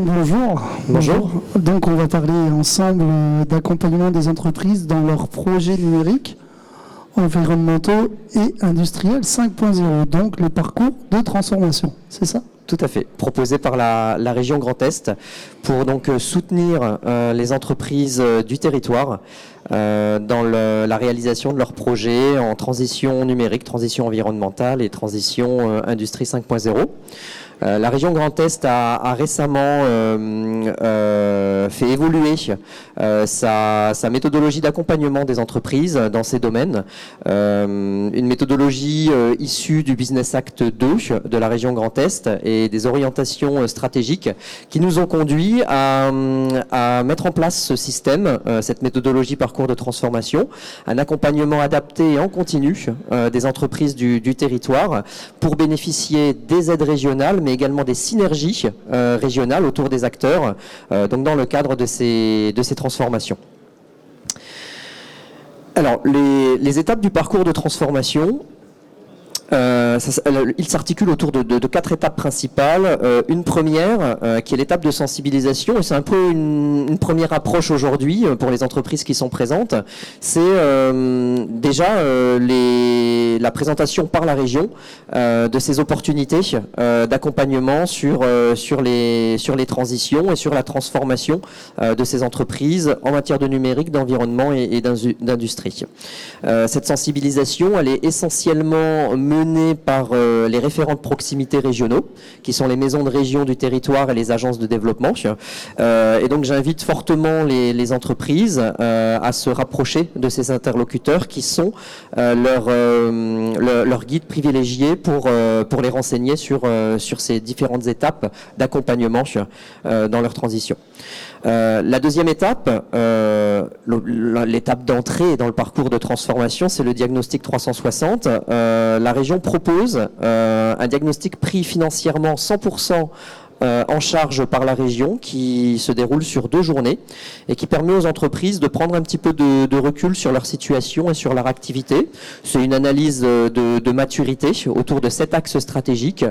Bonjour. Bonjour. Donc on va parler ensemble d'accompagnement des entreprises dans leurs projets numériques, environnementaux et industriels 5.0, donc le parcours de transformation, c'est ça ? Tout à fait, proposé par la région Grand Est pour donc soutenir les entreprises du territoire dans la réalisation de leurs projets en transition numérique, transition environnementale et transition industrie 5.0. La région Grand Est a récemment fait évoluer sa méthodologie d'accompagnement des entreprises dans ces domaines. Une méthodologie issue du Business Act 2 de la région Grand Est et des orientations stratégiques qui nous ont conduit à mettre en place ce système, cette méthodologie parcours de transformation, un accompagnement adapté et en continu des entreprises du territoire pour bénéficier des aides régionales, mais également des synergies régionales autour des acteurs, donc dans le cadre de ces transformations. Alors, les étapes du parcours de transformation, il s'articule autour de 4 étapes principales. Une première qui est l'étape de sensibilisation, et c'est un peu une première approche aujourd'hui pour les entreprises qui sont présentes. C'est déjà la présentation par la région de ces opportunités d'accompagnement sur les transitions et sur la transformation de ces entreprises en matière de numérique, d'environnement et d'industrie. Cette sensibilisation, elle est essentiellement menée par les référents de proximité régionaux, qui sont les maisons de région du territoire et les agences de développement. Et donc j'invite fortement les entreprises à se rapprocher de ces interlocuteurs qui sont leur guide privilégié pour les renseigner sur ces différentes étapes d'accompagnement dans leur transition. La deuxième étape, l'étape d'entrée dans le parcours de transformation, c'est le diagnostic 360. La région propose un diagnostic pris financièrement 100% en charge par la région, qui se déroule sur 2 journées et qui permet aux entreprises de prendre un petit peu de recul sur leur situation et sur leur activité. C'est une analyse de maturité autour de 7 axes stratégiques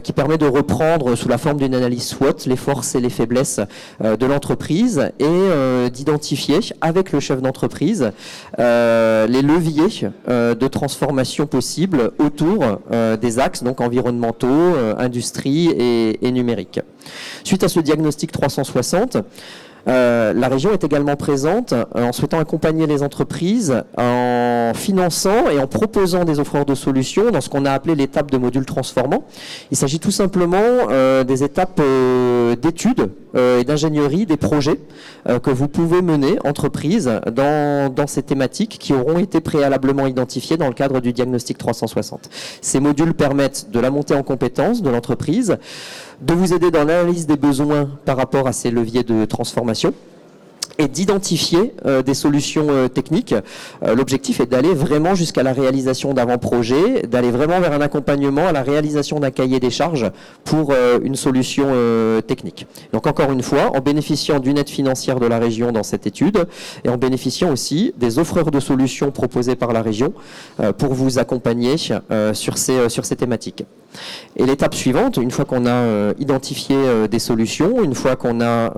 qui permet de reprendre sous la forme d'une analyse SWOT les forces et les faiblesses de l'entreprise et d'identifier avec le chef d'entreprise les leviers de transformation possibles autour des axes donc environnementaux, industrie et numérique. Suite à ce diagnostic 360, la région est également présente en souhaitant accompagner les entreprises en finançant et en proposant des offreurs de solutions dans ce qu'on a appelé l'étape de module transformant. Il s'agit tout simplement des étapes d'études et d'ingénierie des projets que vous pouvez mener, entreprise, dans ces thématiques qui auront été préalablement identifiées dans le cadre du diagnostic 360. Ces modules permettent de la montée en compétences de l'entreprise, de vous aider dans l'analyse des besoins par rapport à ces leviers de transformation et d'identifier des solutions techniques. L'objectif est d'aller vraiment jusqu'à la réalisation d'avant-projet, d'aller vraiment vers un accompagnement à la réalisation d'un cahier des charges pour une solution technique. Donc encore une fois, en bénéficiant d'une aide financière de la région dans cette étude et en bénéficiant aussi des offreurs de solutions proposées par la région pour vous accompagner sur ces thématiques. Et l'étape suivante, une fois qu'on a identifié des solutions, une fois qu'on a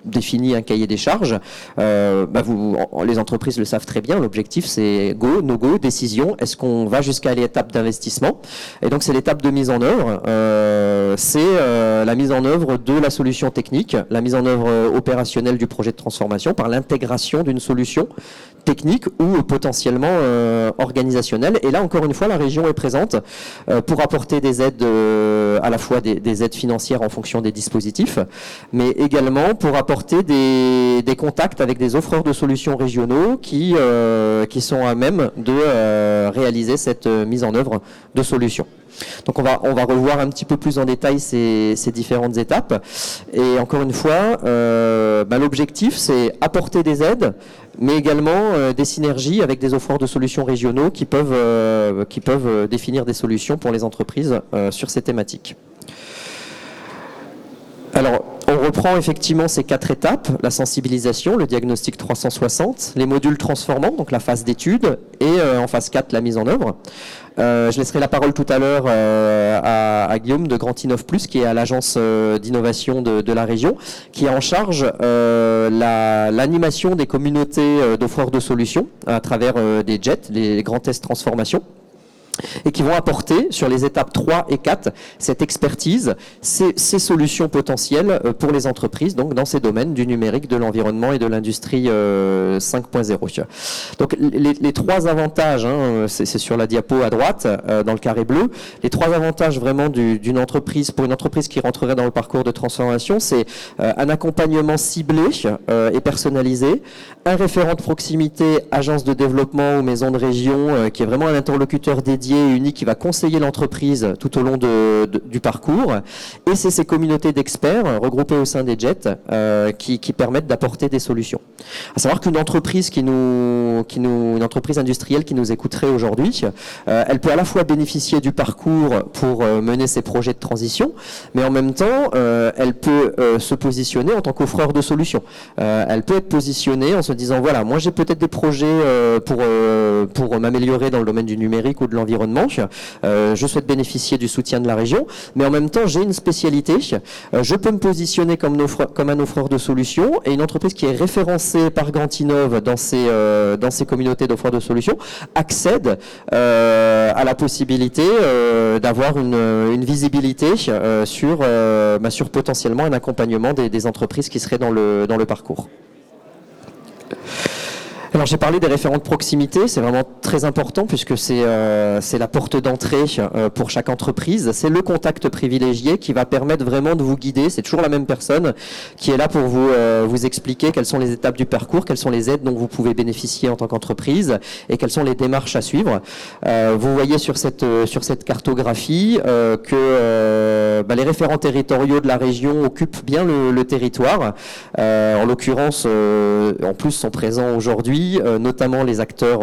défini un cahier des charges, les entreprises le savent très bien, l'objectif c'est go, no go, décision, est-ce qu'on va jusqu'à l'étape d'investissement? Et donc c'est l'étape de mise en œuvre, la mise en œuvre de la solution technique, la mise en œuvre opérationnelle du projet de transformation par l'intégration d'une solution technique ou potentiellement organisationnelle. Et là encore une fois, la région est présente pour apporter des aides, à la fois des aides financières en fonction des dispositifs, mais également pour apporter des contacts avec des offreurs de solutions régionaux qui sont à même de réaliser cette mise en œuvre de solutions. Donc on va revoir un petit peu plus en détail ces différentes étapes. Et encore une fois, l'objectif c'est apporter des aides, mais également des synergies avec des offreurs de solutions régionaux qui peuvent définir des solutions pour les entreprises sur ces thématiques. Alors, on reprend effectivement ces 4 étapes, la sensibilisation, le diagnostic 360, les modules transformants, donc la phase d'étude, et en phase 4, la mise en œuvre. Je laisserai la parole tout à l'heure à Guillaume de Grand Innov Plus, qui est à l'agence d'innovation de la région, qui est en charge l'animation des communautés d'offreurs de solutions à travers des JET, les grands tests transformation, et qui vont apporter sur les étapes 3 et 4 cette expertise, ces solutions potentielles pour les entreprises, donc dans ces domaines du numérique, de l'environnement et de l'industrie 5.0. Donc les trois avantages, hein, c'est sur la diapo à droite, dans le carré bleu, les trois avantages vraiment d'une entreprise, pour une entreprise qui rentrerait dans le parcours de transformation, c'est un accompagnement ciblé et personnalisé, un référent de proximité, agence de développement ou maison de région, qui est vraiment un interlocuteur dédié et unique qui va conseiller l'entreprise tout au long du parcours. Et c'est ces communautés d'experts regroupées au sein des JET qui permettent d'apporter des solutions. À savoir qu'une entreprise une entreprise industrielle qui nous écouterait aujourd'hui, elle peut à la fois bénéficier du parcours pour mener ses projets de transition, mais en même temps, elle peut se positionner en tant qu'offreur de solutions. Elle peut être positionnée en se disant, voilà, moi j'ai peut-être des projets pour m'améliorer dans le domaine du numérique ou de l'environnement. Je souhaite bénéficier du soutien de la région, mais en même temps, j'ai une spécialité. Je peux me positionner comme un offreur de solutions, et une entreprise qui est référencée par Grand Innov dans ces communautés d'offreurs de solutions accède à la possibilité d'avoir une visibilité sur potentiellement un accompagnement des entreprises qui seraient dans le parcours. Alors j'ai parlé des référents de proximité, c'est vraiment très important puisque c'est la porte d'entrée pour chaque entreprise. C'est le contact privilégié qui va permettre vraiment de vous guider. C'est toujours la même personne qui est là pour vous expliquer quelles sont les étapes du parcours, quelles sont les aides dont vous pouvez bénéficier en tant qu'entreprise et quelles sont les démarches à suivre. Vous voyez sur cette cartographie que les référents territoriaux de la région occupent bien le territoire. En l'occurrence, en plus sont présents aujourd'hui, notamment les acteurs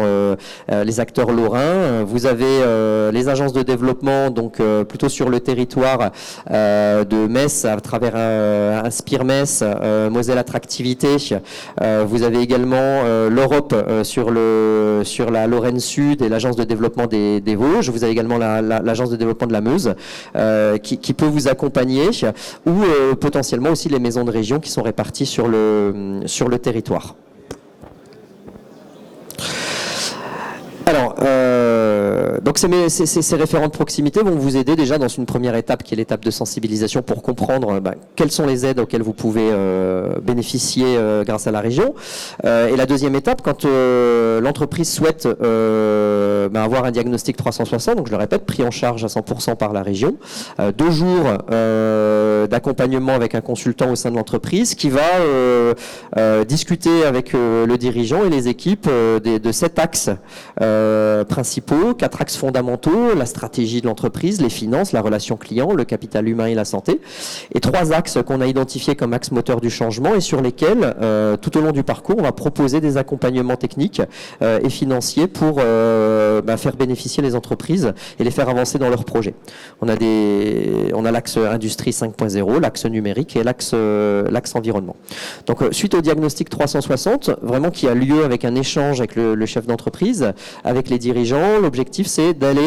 lorrains. Vous avez les agences de développement, donc plutôt sur le territoire de Metz à travers un Spire Metz, Moselle Attractivité. Vous avez également l'Europe sur la Lorraine Sud et l'agence de développement des Vosges. Vous avez également l'agence de développement de la Meuse qui peut vous accompagner, ou potentiellement aussi les maisons de région qui sont réparties sur le territoire. Alors, donc ces référents de proximité vont vous aider déjà dans une première étape qui est l'étape de sensibilisation pour comprendre quelles sont les aides auxquelles vous pouvez bénéficier grâce à la région. Et la deuxième étape, quand l'entreprise souhaite avoir un diagnostic 360, donc je le répète, pris en charge à 100% par la région, 2 jours d'accompagnement avec un consultant au sein de l'entreprise qui va discuter avec le dirigeant et les équipes de 7 axes principaux, 4 axes fondamentaux: la stratégie de l'entreprise, les finances, la relation client, le capital humain et la santé, et 3 axes qu'on a identifiés comme axes moteurs du changement et sur lesquels, tout au long du parcours, on va proposer des accompagnements techniques et financiers pour faire bénéficier les entreprises et les faire avancer dans leurs projets. On a l'axe industrie 5.0, l'axe numérique et l'axe environnement. Donc suite au diagnostic 360, vraiment qui a lieu avec un échange avec le chef d'entreprise, avec les dirigeants, l'objectif c'est d'aller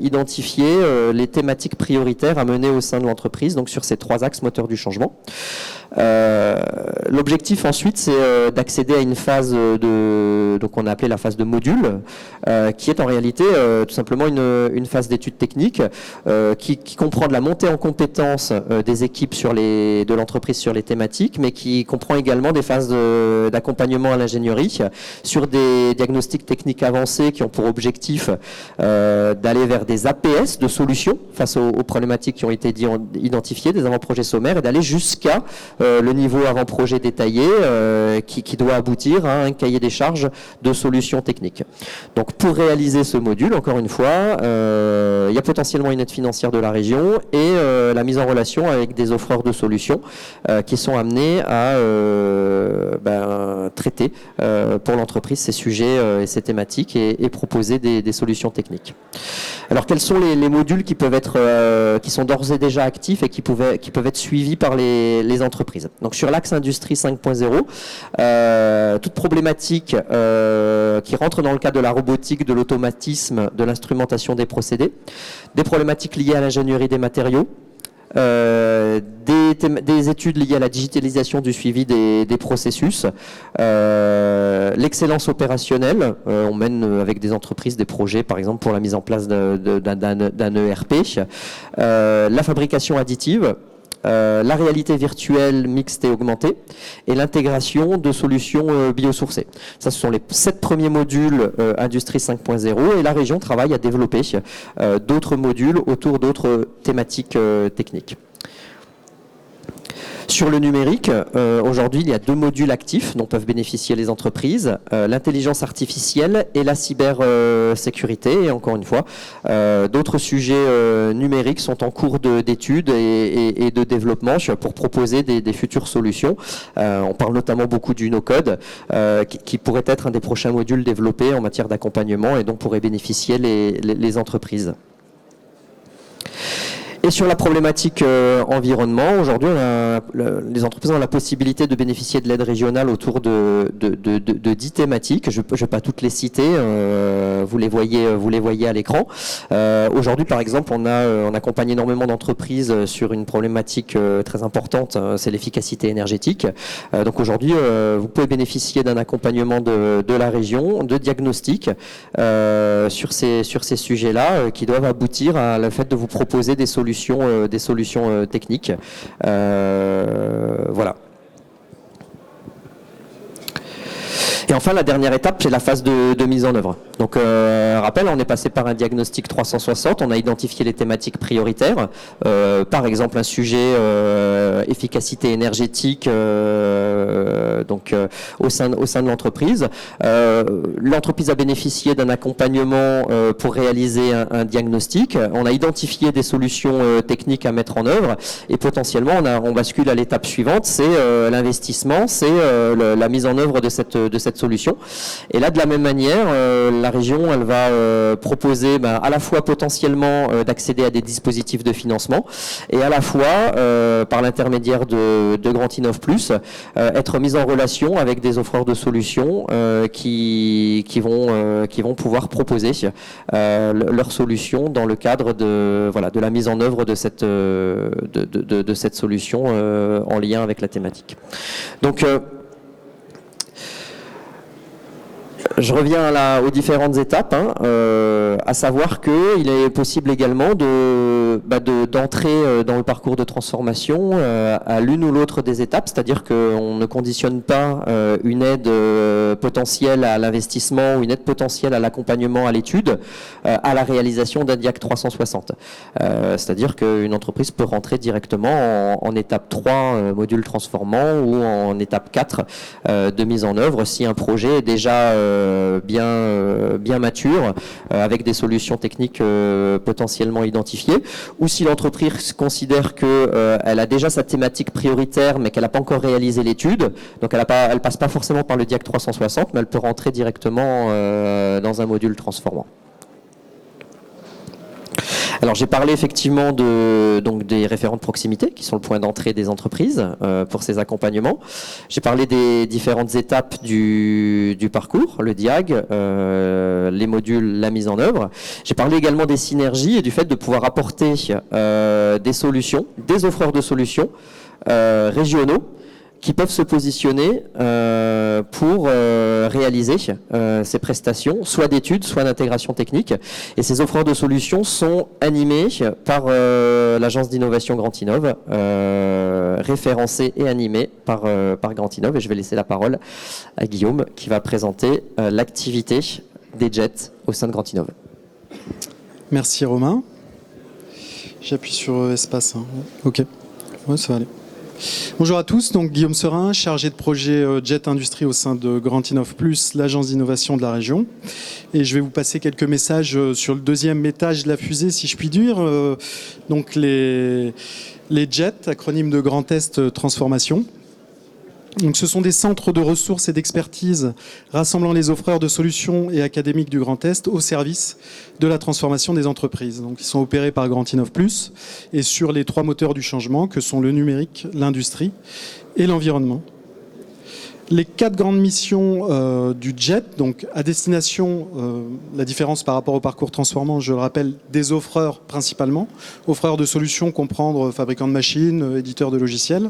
identifier les thématiques prioritaires à mener au sein de l'entreprise, donc sur ces 3 axes moteurs du changement. L'objectif ensuite c'est d'accéder à une phase donc on a appelé la phase de module, qui est en réalité tout simplement une phase d'étude technique qui comprend de la montée en compétences des équipes de l'entreprise sur les thématiques, mais qui comprend également des phases d'accompagnement à l'ingénierie sur des diagnostics techniques avancés qui ont pour objectif d'aller vers des APS de solutions face aux problématiques qui ont été identifiées, des avant-projets sommaires, et d'aller jusqu'à le niveau avant-projet détaillé qui doit aboutir à un cahier des charges de solutions techniques. Donc pour réaliser ce module, encore une fois, il y a potentiellement une aide financière de la région et la mise en relation avec des offreurs de solutions qui sont amenés à traiter pour l'entreprise ces sujets et ces thématiques et proposer des solutions techniques. Alors quels sont les modules qui sont d'ores et déjà actifs et qui peuvent être suivis par les entreprises? entreprises. Donc sur l'axe Industrie 5.0, toute problématique qui rentre dans le cadre de la robotique, de l'automatisme, de l'instrumentation des procédés, des problématiques liées à l'ingénierie des matériaux, des études liées à la digitalisation du suivi des processus, l'excellence opérationnelle, on mène avec des entreprises des projets par exemple pour la mise en place d'un ERP, la fabrication additive, la réalité virtuelle mixte et augmentée et l'intégration de solutions biosourcées. Ça, ce sont les 7 premiers modules Industrie 5.0 et la région travaille à développer d'autres modules autour d'autres thématiques techniques. Sur le numérique, aujourd'hui, il y a 2 modules actifs dont peuvent bénéficier les entreprises, l'intelligence artificielle et la cybersécurité. Et encore une fois, d'autres sujets numériques sont en cours d'études et de développement pour proposer des futures solutions. On parle notamment beaucoup du no-code, qui pourrait être un des prochains modules développés en matière d'accompagnement et dont pourraient bénéficier les entreprises. Et sur la problématique environnement, aujourd'hui, les entreprises ont la possibilité de bénéficier de l'aide régionale autour de 10 thématiques. Je ne vais pas toutes les citer, vous les voyez à l'écran. Aujourd'hui, par exemple, on accompagne énormément d'entreprises sur une problématique très importante, c'est l'efficacité énergétique. Donc aujourd'hui, vous pouvez bénéficier d'un accompagnement de la région, de diagnostics sur ces sujets-là, qui doivent aboutir à le fait de vous proposer des solutions techniques. Voilà. Et enfin, la dernière étape, c'est la phase de mise en œuvre. Donc, rappel, on est passé par un diagnostic 360, on a identifié les thématiques prioritaires, par exemple un sujet efficacité énergétique au sein de l'entreprise. L'entreprise a bénéficié d'un accompagnement pour réaliser un diagnostic. On a identifié des solutions techniques à mettre en œuvre et potentiellement on bascule à l'étape suivante, c'est l'investissement, c'est la mise en œuvre de cette solution. Et là, de la même manière, la région, elle va proposer à la fois potentiellement d'accéder à des dispositifs de financement et à la fois, par l'intermédiaire de Grand Innov Plus, être mise en relation avec des offreurs de solutions qui vont pouvoir proposer leurs solutions dans le cadre de la mise en œuvre de cette solution en lien avec la thématique. Donc, je reviens aux différentes étapes, à savoir qu'il est possible également d'entrer dans le parcours de transformation à l'une ou l'autre des étapes, c'est-à-dire qu'on ne conditionne pas une aide potentielle à l'investissement ou une aide potentielle à l'accompagnement à l'étude à la réalisation d'un DIAC 360. C'est-à-dire qu'une entreprise peut rentrer directement en étape 3, module transformant, ou en étape 4 de mise en œuvre si un projet est déjà bien mature, avec des solutions techniques potentiellement identifiées, ou si l'entreprise considère qu'elle a déjà sa thématique prioritaire mais qu'elle n'a pas encore réalisé l'étude, donc elle passe pas forcément par le DIAC 360, mais elle peut rentrer directement dans un module transformant. Alors j'ai parlé effectivement des référents de proximité qui sont le point d'entrée des entreprises pour ces accompagnements. J'ai parlé des différentes étapes du parcours, le DIAG, les modules, la mise en œuvre. J'ai parlé également des synergies et du fait de pouvoir apporter des solutions, des offreurs de solutions régionaux qui peuvent se positionner pour réaliser ces prestations, soit d'études, soit d'intégration technique. Et ces offreurs de solutions sont animées par l'agence d'innovation Grand Innov, référencées et animées par Grand Innov. Et je vais laisser la parole à Guillaume qui va présenter l'activité des JET au sein de Grand Innov. Merci Romain. J'appuie sur espace. Ok, ouais, ça va aller. Bonjour à tous, donc Guillaume Serin, chargé de projet Jet Industrie au sein de Grand Innov Plus, l'agence d'innovation de la région. Et je vais vous passer quelques messages sur le deuxième étage de la fusée, si je puis dire. Donc les JET, acronyme de Grand Est Transformation. Donc, ce sont des centres de ressources et d'expertise rassemblant les offreurs de solutions et académiques du Grand Est au service de la transformation des entreprises. Donc, ils sont opérés par Grand Innov Plus et sur les 3 moteurs du changement que sont le numérique, l'industrie et l'environnement. Les 4 grandes missions du JET, donc à destination, la différence par rapport au parcours transformant, je le rappelle, des offreurs principalement, offreurs de solutions, comprendre fabricants de machines, éditeurs de logiciels.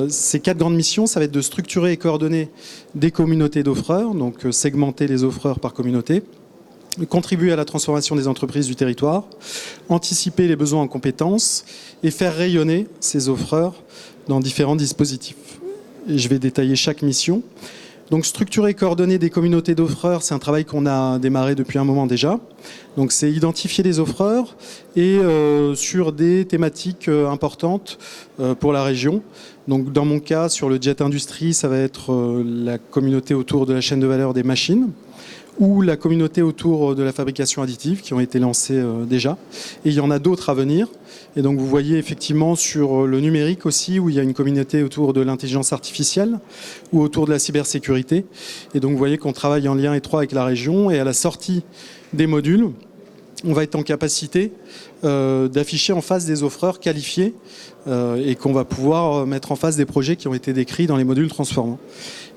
Ces 4 grandes missions, ça va être de structurer et coordonner des communautés d'offreurs, donc segmenter les offreurs par communauté, contribuer à la transformation des entreprises du territoire, anticiper les besoins en compétences et faire rayonner ces offreurs dans différents dispositifs. Et je vais détailler chaque mission. Donc structurer et coordonner des communautés d'offreurs, c'est un travail qu'on a démarré depuis un moment déjà. Donc c'est identifier les offreurs et sur des thématiques importantes pour la région. Donc dans mon cas, sur le Jet Industrie, ça va être la communauté autour de la chaîne de valeur des machines, ou la communauté autour de la fabrication additive qui ont été lancées déjà. Et il y en a d'autres à venir. Et donc vous voyez effectivement sur le numérique aussi, où il y a une communauté autour de l'intelligence artificielle ou autour de la cybersécurité. Et donc vous voyez qu'on travaille en lien étroit avec la région. Et à la sortie des modules, on va être en capacité d'afficher en face des offreurs qualifiés et qu'on va pouvoir mettre en face des projets qui ont été décrits dans les modules transformants.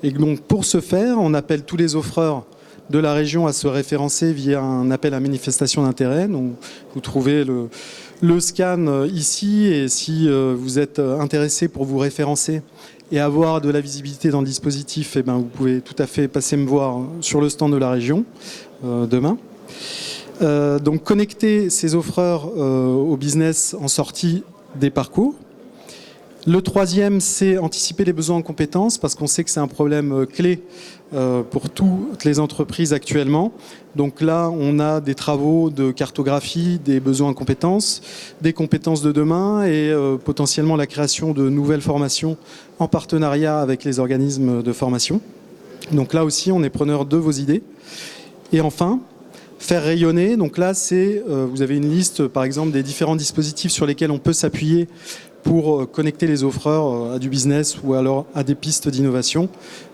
Et donc pour ce faire, on appelle tous les offreurs de la région à se référencer via un appel à manifestation d'intérêt. Donc, vous trouvez le scan ici, et si vous êtes intéressé pour vous référencer et avoir de la visibilité dans le dispositif, eh ben, vous pouvez tout à fait passer me voir sur le stand de la région demain. Donc connecter ces offreurs au business en sortie des parcours. Le troisième, c'est anticiper les besoins en compétences, parce qu'on sait que c'est un problème clé pour toutes les entreprises actuellement. Donc là, on a des travaux de cartographie des besoins en compétences, des compétences de demain et potentiellement la création de nouvelles formations en partenariat avec les organismes de formation. Donc là aussi, on est preneur de vos idées. Et enfin, faire rayonner. Donc là, c'est vous avez une liste, par exemple, des différents dispositifs sur lesquels on peut s'appuyer pour connecter les offreurs à du business ou alors à des pistes d'innovation,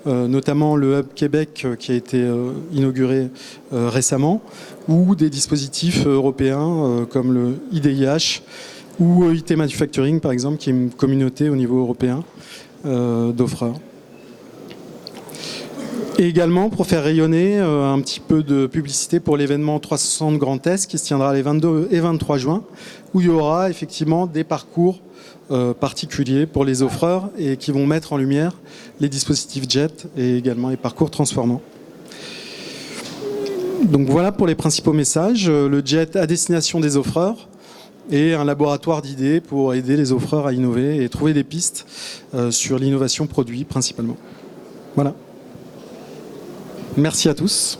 notamment le Hub Québec qui a été inauguré récemment, ou des dispositifs européens comme le IDIH ou IT Manufacturing, par exemple, qui est une communauté au niveau européen d'offreurs. Et également pour faire rayonner un petit peu de publicité pour l'événement 360 Grand Est qui se tiendra les 22 et 23 juin, où il y aura effectivement des parcours particuliers pour les offreurs et qui vont mettre en lumière les dispositifs JET et également les parcours transformants. Donc voilà pour les principaux messages. Le JET à destination des offreurs et un laboratoire d'idées pour aider les offreurs à innover et trouver des pistes sur l'innovation produit principalement. Voilà. Merci à tous.